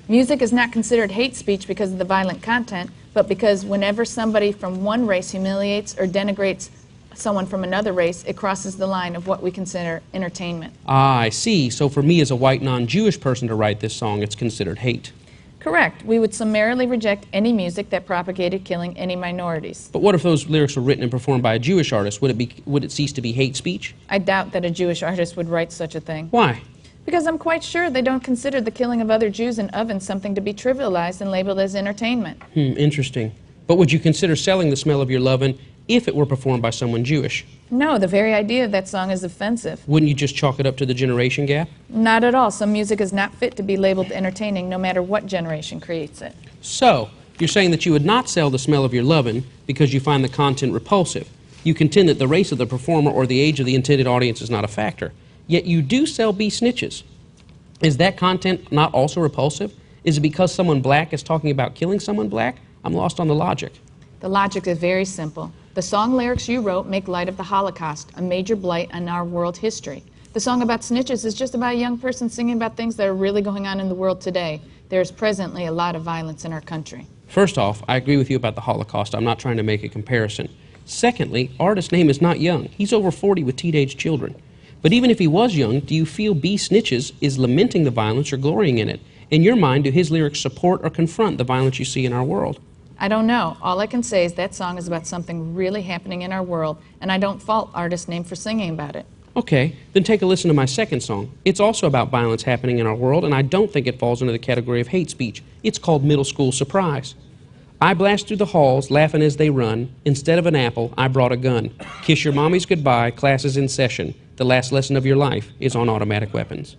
Music is not considered hate speech because of the violent content, but because whenever somebody from one race humiliates or denigrates someone from another race, it crosses the line of what we consider entertainment. Ah, I see. So for me as a white non-Jewish person to write this song, it's considered hate. Correct. We would summarily reject any music that propagated killing any minorities. But what if those lyrics were written and performed by a Jewish artist? Would it cease to be hate speech? I doubt that a Jewish artist would write such a thing. Why? Because I'm quite sure they don't consider the killing of other Jews in ovens something to be trivialized and labeled as entertainment. Interesting. But would you consider selling The Smell of Your Lovin' if it were performed by someone Jewish? No, the very idea of that song is offensive. Wouldn't you just chalk it up to the generation gap? Not at all. Some music is not fit to be labeled entertaining no matter what generation creates it. So, you're saying that you would not sell The Smell of Your Lovin' because you find the content repulsive. You contend that the race of the performer or the age of the intended audience is not a factor. Yet you do sell B Snitches. Is that content not also repulsive? Is it because someone black is talking about killing someone black? I'm lost on the logic. The logic is very simple. The song lyrics you wrote make light of the Holocaust, a major blight on our world history. The song about snitches is just about a young person singing about things that are really going on in the world today. There is presently a lot of violence in our country. First off, I agree with you about the Holocaust. I'm not trying to make a comparison. Secondly, artist's name is not young. He's over 40 with teenage children. But even if he was young, do you feel B Snitches is lamenting the violence or glorying in it? In your mind, do his lyrics support or confront the violence you see in our world? I don't know. All I can say is that song is about something really happening in our world, and I don't fault artist's name for singing about it. Okay, then take a listen to my second song. It's also about violence happening in our world, and I don't think it falls into the category of hate speech. It's called Middle School Surprise. I blast through the halls, laughing as they run. Instead of an apple, I brought a gun. Kiss your mommies goodbye, class is in session. The last lesson of your life is on automatic weapons.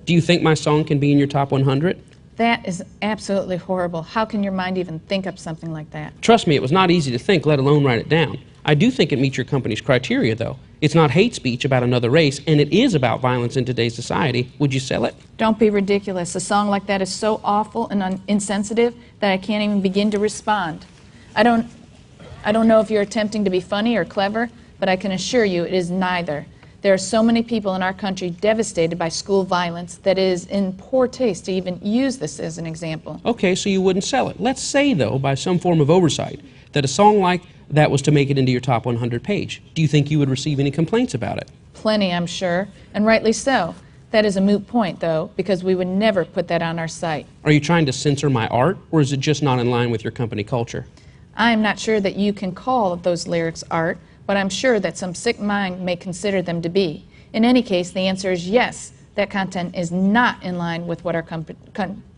Do you think my song can be in your top 100? That is absolutely horrible. How can your mind even think up something like that? Trust me, it was not easy to think, let alone write it down. I do think it meets your company's criteria, though. It's not hate speech about another race, and it is about violence in today's society. Would you sell it? Don't be ridiculous. A song like that is so awful and insensitive that I can't even begin to respond. I don't know if you're attempting to be funny or clever, but I can assure you it is neither. There are so many people in our country devastated by school violence that it is in poor taste to even use this as an example. Okay, so you wouldn't sell it. Let's say, though, by some form of oversight, that a song like that was to make it into your top 100 page. Do you think you would receive any complaints about it? Plenty, I'm sure, and rightly so. That is a moot point, though, because we would never put that on our site. Are you trying to censor my art, or is it just not in line with your company culture? I am not sure that you can call those lyrics art, but I'm sure that some sick mind may consider them to be. In any case, the answer is yes, that content is not in line with what our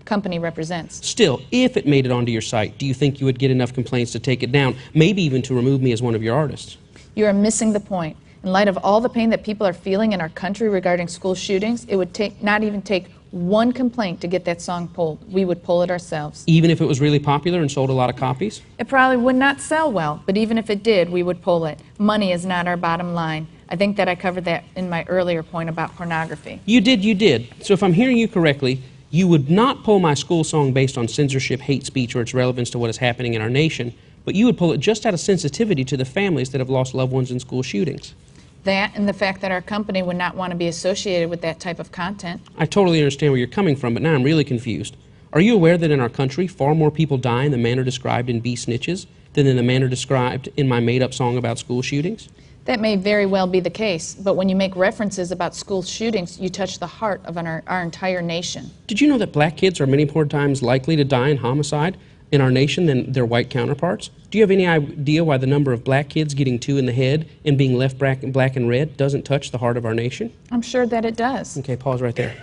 company represents. Still, if it made it onto your site, do you think you would get enough complaints to take it down, maybe even to remove me as one of your artists? You are missing the point. In light of all the pain that people are feeling in our country regarding school shootings, it would not even take one complaint to get that song pulled. We would pull it ourselves. Even if it was really popular and sold a lot of copies? It probably would not sell well, but even if it did, we would pull it. Money is not our bottom line. I think that I covered that in my earlier point about pornography. You did. So if I'm hearing you correctly, you would not pull my school song based on censorship, hate speech, or its relevance to what is happening in our nation, but you would pull it just out of sensitivity to the families that have lost loved ones in school shootings. That and the fact that our company would not want to be associated with that type of content. I totally understand where you're coming from, but now I'm really confused. Are you aware that in our country, far more people die in the manner described in B Snitches than in the manner described in my made-up song about school shootings? That may very well be the case, but when you make references about school shootings, you touch the heart of our entire nation. Did you know that black kids are many more times likely to die in homicide in our nation than their white counterparts? Do you have any idea why the number of black kids getting 2 in the head and being left black and red doesn't touch the heart of our nation? I'm sure that it does. Okay, pause right there.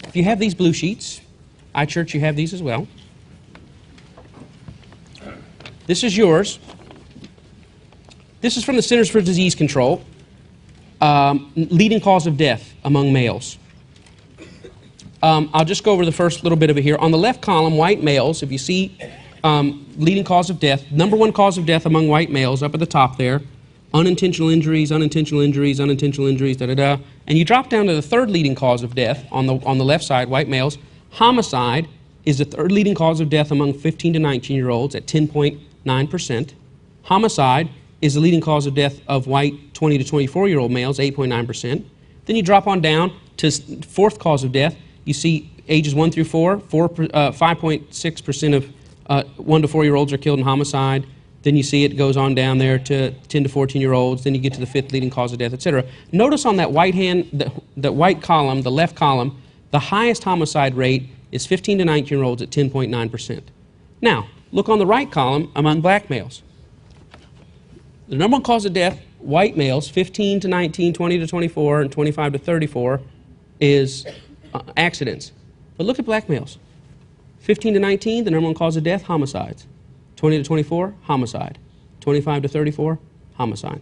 If you have these blue sheets, iChurch, you have these as well. This is yours. This is from the Centers for Disease Control. Leading cause of death among males. I'll just go over the first little bit of it here. On the left column, white males, if you see leading cause of death, number 1 cause of death among white males up at the top there, unintentional injuries, unintentional injuries, unintentional injuries, da-da-da. And you drop down to the third leading cause of death on the left side, white males. Homicide is the third leading cause of death among 15 to 19-year-olds at 10.9%. Homicide is the leading cause of death of white 20 to 24-year-old males, 8.9%. Then you drop on down to fourth cause of death. You see ages 1 through 4, 5.6% of 1 to 4-year-olds are killed in homicide. Then you see it goes on down there to 10 to 14-year-olds. Then you get to the 5th leading cause of death, etc. Notice on that that white column, the left column, the highest homicide rate is 15 to 19-year-olds at 10.9%. Now, look on the right column among black males. The number one cause of death, white males, 15 to 19, 20 to 24, and 25 to 34, is accidents. But look at black males. 15 to 19, the number one cause of death, homicides. 20 to 24, homicide. 25 to 34, homicide.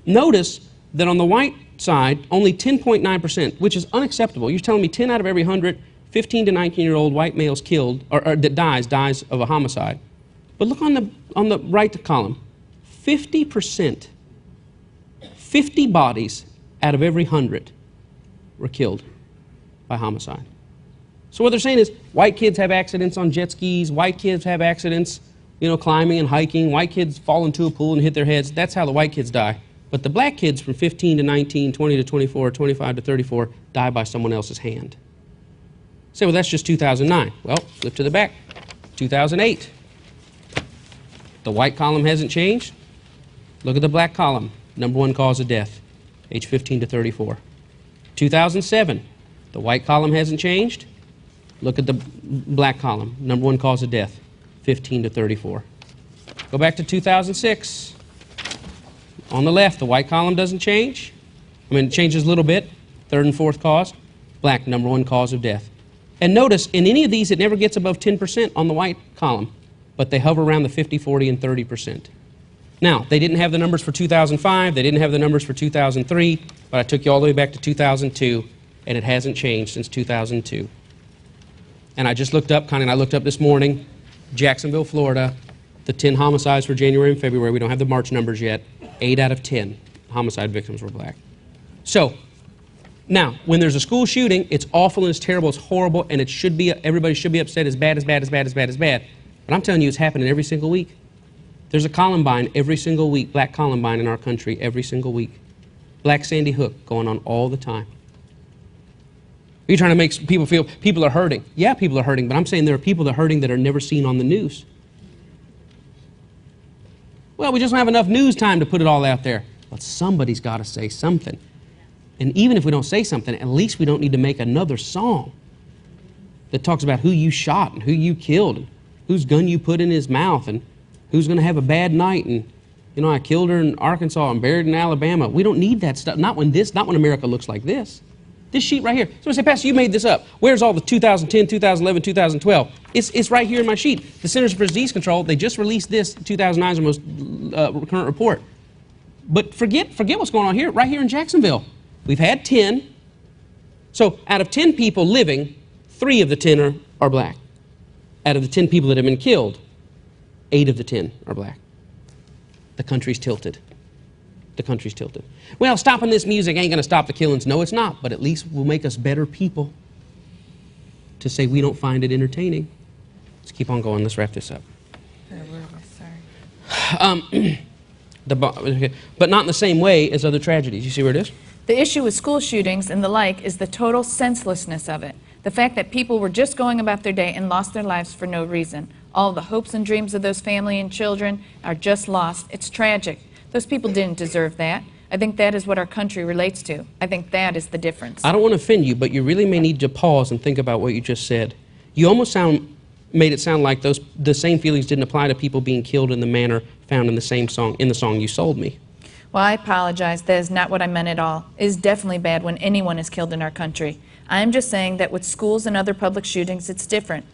Notice that on the white side, only 10.9%, which is unacceptable. You're telling me 10 out of every 100 15 to 19-year-old white males killed, or that dies of a homicide. But look on the right column. 50%, 50 bodies out of every 100 were killed by homicide. So what they're saying is white kids have accidents on jet skis, white kids have accidents, climbing and hiking, white kids fall into a pool and hit their heads. That's how the white kids die. But the black kids from 15 to 19, 20 to 24, 25 to 34 die by someone else's hand. Say, well, that's just 2009. Well, flip to the back. 2008. The white column hasn't changed. Look at the black column. Number one cause of death, age 15 to 34. 2007. The white column hasn't changed. Look at the black column. Number one cause of death, 15 to 34. Go back to 2006. On the left, the white column doesn't change. It changes a little bit. Third and fourth cause. Black, number one cause of death. And notice, in any of these, it never gets above 10% on the white column, but they hover around the 50, 40, and 30%. Now, they didn't have the numbers for 2005, they didn't have the numbers for 2003, but I took you all the way back to 2002, and it hasn't changed since 2002. And I just looked up, Connie and I looked up this morning, Jacksonville, Florida, the 10 homicides for January and February, we don't have the March numbers yet, 8 out of 10 homicide victims were black. So, now, when there's a school shooting, it's awful and it's terrible, it's horrible, and everybody should be upset as bad, as bad, as bad, as bad, as bad. But I'm telling you, it's happening every single week. There's a Columbine every single week, black Columbine in our country every single week. Black Sandy Hook going on all the time. Are you trying to make people feel people are hurting? Yeah, people are hurting, but I'm saying there are people that are hurting that are never seen on the news. Well, we just don't have enough news time to put it all out there. But somebody's got to say something. And even if we don't say something, at least we don't need to make another song that talks about who you shot and who you killed and whose gun you put in his mouth and who's going to have a bad night and, I killed her in Arkansas and buried in Alabama. We don't need that stuff. Not when America looks like this. This sheet right here. Somebody say, Pastor, you made this up. Where's all the 2010, 2011, 2012? It's right here in my sheet. The Centers for Disease Control, they just released this 2009's most current report. But forget what's going on here, right here in Jacksonville. We've had 10. So out of 10 people living, 3 of the 10 are black. Out of the 10 people that have been killed, 8 of the 10 are black. The country's tilted. The country's tilted. Well, stopping this music ain't going to stop the killings. No, it's not. But at least will make us better people to say we don't find it entertaining. Let's keep on going. Let's wrap this up. Sorry. But not in the same way as other tragedies. You see where it is? The issue with school shootings and the like is the total senselessness of it. The fact that people were just going about their day and lost their lives for no reason. All the hopes and dreams of those family and children are just lost. It's tragic. Those people didn't deserve that. I think that is what our country relates to. I think that is the difference. I don't want to offend you, but you really may need to pause and think about what you just said. You almost made it sound like the same feelings didn't apply to people being killed in the manner found in the song You Sold Me. Well, I apologize. That is not what I meant at all. It is definitely bad when anyone is killed in our country. I am just saying that with schools and other public shootings, it's different.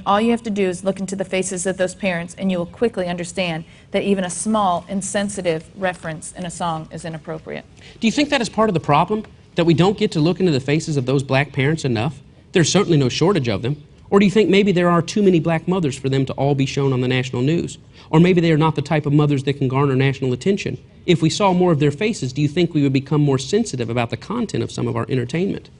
All you have to do is look into the faces of those parents, and you will quickly understand that even a small, insensitive reference in a song is inappropriate. Do you think that is part of the problem? That we don't get to look into the faces of those black parents enough? There's certainly no shortage of them. Or do you think maybe there are too many black mothers for them to all be shown on the national news? Or maybe they are not the type of mothers that can garner national attention. If we saw more of their faces, do you think we would become more sensitive about the content of some of our entertainment?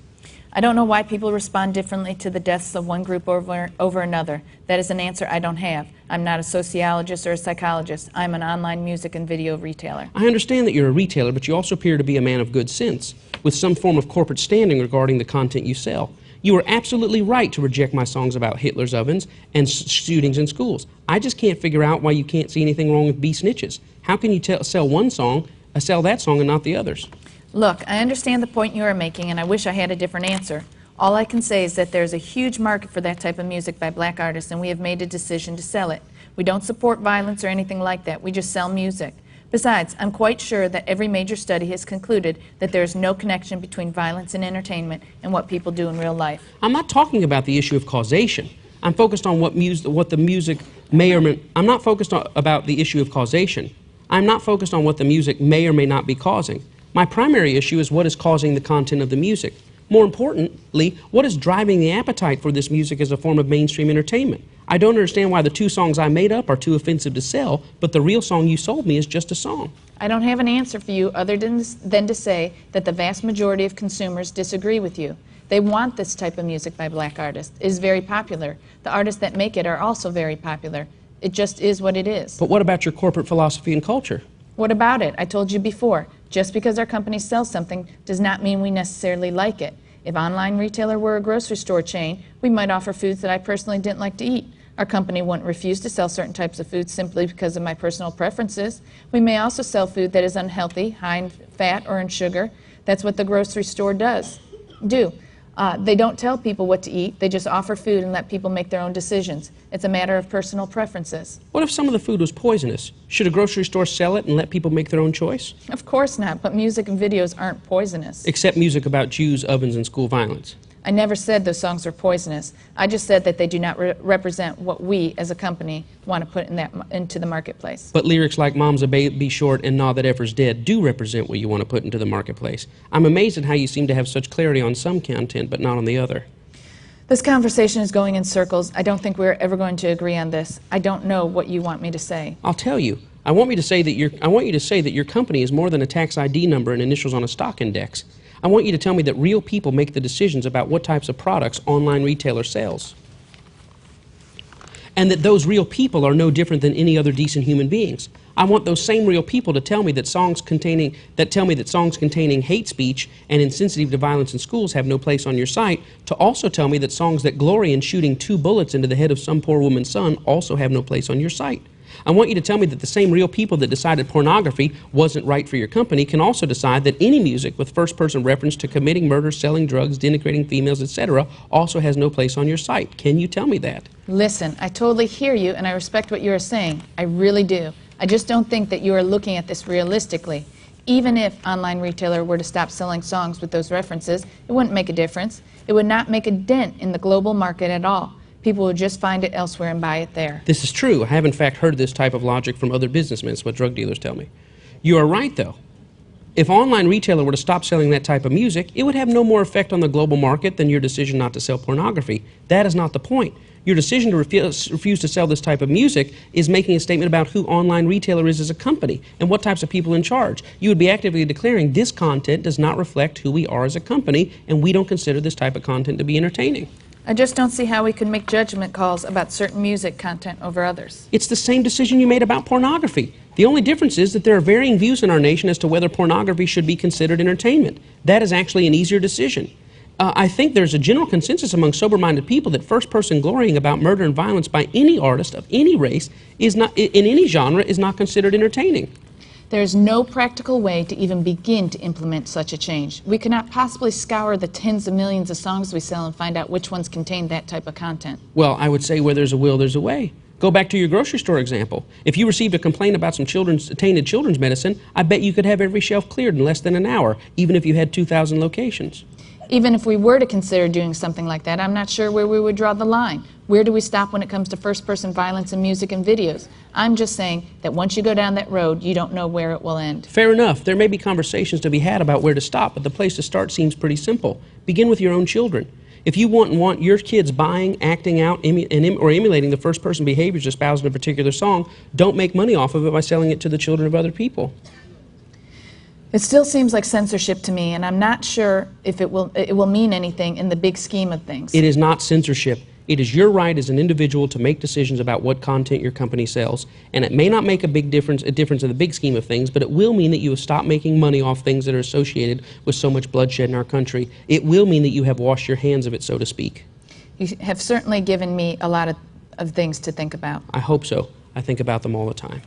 I don't know why people respond differently to the deaths of one group over another. That is an answer I don't have. I'm not a sociologist or a psychologist. I'm an online music and video retailer. I understand that you're a retailer, but you also appear to be a man of good sense, with some form of corporate standing regarding the content you sell. You are absolutely right to reject my songs about Hitler's ovens and shootings in schools. I just can't figure out why you can't see anything wrong with Be Snitches. How can you sell one song, sell that song and not the others? Look, I understand the point you are making, and I wish I had a different answer. All I can say is that there's a huge market for that type of music by black artists, and we have made a decision to sell it. We don't support violence or anything like that. We just sell music. Besides, I'm quite sure that every major study has concluded that there is no connection between violence and entertainment and what people do in real life. I'm not talking about the issue of causation. I'm focused on what the music may or may... I'm not focused about the issue of causation. I'm not focused on what the music may or may not be causing. My primary issue is what is causing the content of the music. More importantly, what is driving the appetite for this music as a form of mainstream entertainment? I don't understand why the two songs I made up are too offensive to sell, but the real song you sold me is just a song. I don't have an answer for you other than to say that the vast majority of consumers disagree with you. They want this type of music by black artists. It is very popular. The artists that make it are also very popular. It just is what it is. But what about your corporate philosophy and culture? What about it? I told you before, just because our company sells something does not mean we necessarily like it. If Online Retailer were a grocery store chain, we might offer foods that I personally didn't like to eat. Our company wouldn't refuse to sell certain types of foods simply because of my personal preferences. We may also sell food that is unhealthy, high in fat or in sugar. That's what the grocery store does. They don't tell people what to eat. They just offer food and let people make their own decisions. It's a matter of personal preferences. What if some of the food was poisonous? Should a grocery store sell it and let people make their own choice? Of course not, but music and videos aren't poisonous. Except music about Jews, ovens, and school violence. I never said those songs were poisonous. I just said that they do not represent what we, as a company, want to put into the marketplace. But lyrics like Mom's a Baby Short and Nah That Effer's Dead do represent what you want to put into the marketplace. I'm amazed at how you seem to have such clarity on some content, but not on the other. This conversation is going in circles. I don't think we're ever going to agree on this. I don't know what you want me to say. I'll tell you. I want you to say that your company is more than a tax ID number and initials on a stock index. I want you to tell me that real people make the decisions about what types of products Online Retailer sells. And that those real people are no different than any other decent human beings. I want those same real people to tell me that songs containing hate speech and insensitive to violence in schools have no place on your site, to also tell me that songs that glory in shooting 2 bullets into the head of some poor woman's son also have no place on your site. I want you to tell me that the same real people that decided pornography wasn't right for your company can also decide that any music with first-person reference to committing murder, selling drugs, denigrating females, etc. also has no place on your site. Can you tell me that? Listen, I totally hear you and I respect what you are saying. I really do. I just don't think that you are looking at this realistically. Even if Online Retailer were to stop selling songs with those references, it wouldn't make a difference. It would not make a dent in the global market at all. People would just find it elsewhere and buy it there. This is true. I have in fact heard this type of logic from other businessmen. It's what drug dealers tell me. You are right, though. If Online Retailer were to stop selling that type of music, it would have no more effect on the global market than your decision not to sell pornography. That is not the point. Your decision to refuse to sell this type of music is making a statement about who Online Retailer is as a company and what types of people in charge. You would be actively declaring this content does not reflect who we are as a company, and we don't consider this type of content to be entertaining. I just don't see how we can make judgment calls about certain music content over others. It's the same decision you made about pornography. The only difference is that there are varying views in our nation as to whether pornography should be considered entertainment. That is actually an easier decision. I think there's a general consensus among sober-minded people that first-person glorying about murder and violence by any artist of any race is not, in any genre, is not considered entertaining. There is no practical way to even begin to implement such a change. We cannot possibly scour the tens of millions of songs we sell and find out which ones contain that type of content. Well, I would say where there's a will, there's a way. Go back to your grocery store example. If you received a complaint about some tainted children's medicine, I bet you could have every shelf cleared in less than an hour, even if you had 2,000 locations. Even if we were to consider doing something like that, I'm not sure where we would draw the line. Where do we stop when it comes to first-person violence in music and videos? I'm just saying that once you go down that road, you don't know where it will end. Fair enough. There may be conversations to be had about where to stop, but the place to start seems pretty simple. Begin with your own children. If you want your kids buying, acting out, or emulating the first-person behaviors espoused in a particular song, don't make money off of it by selling it to the children of other people. It still seems like censorship to me, and I'm not sure if it will mean anything in the big scheme of things. It is not censorship. It is your right as an individual to make decisions about what content your company sells. And it may not make a difference in the big scheme of things, but it will mean that you will stop making money off things that are associated with so much bloodshed in our country. It will mean that you have washed your hands of it, so to speak. You have certainly given me a lot of things to think about. I hope so. I think about them all the time.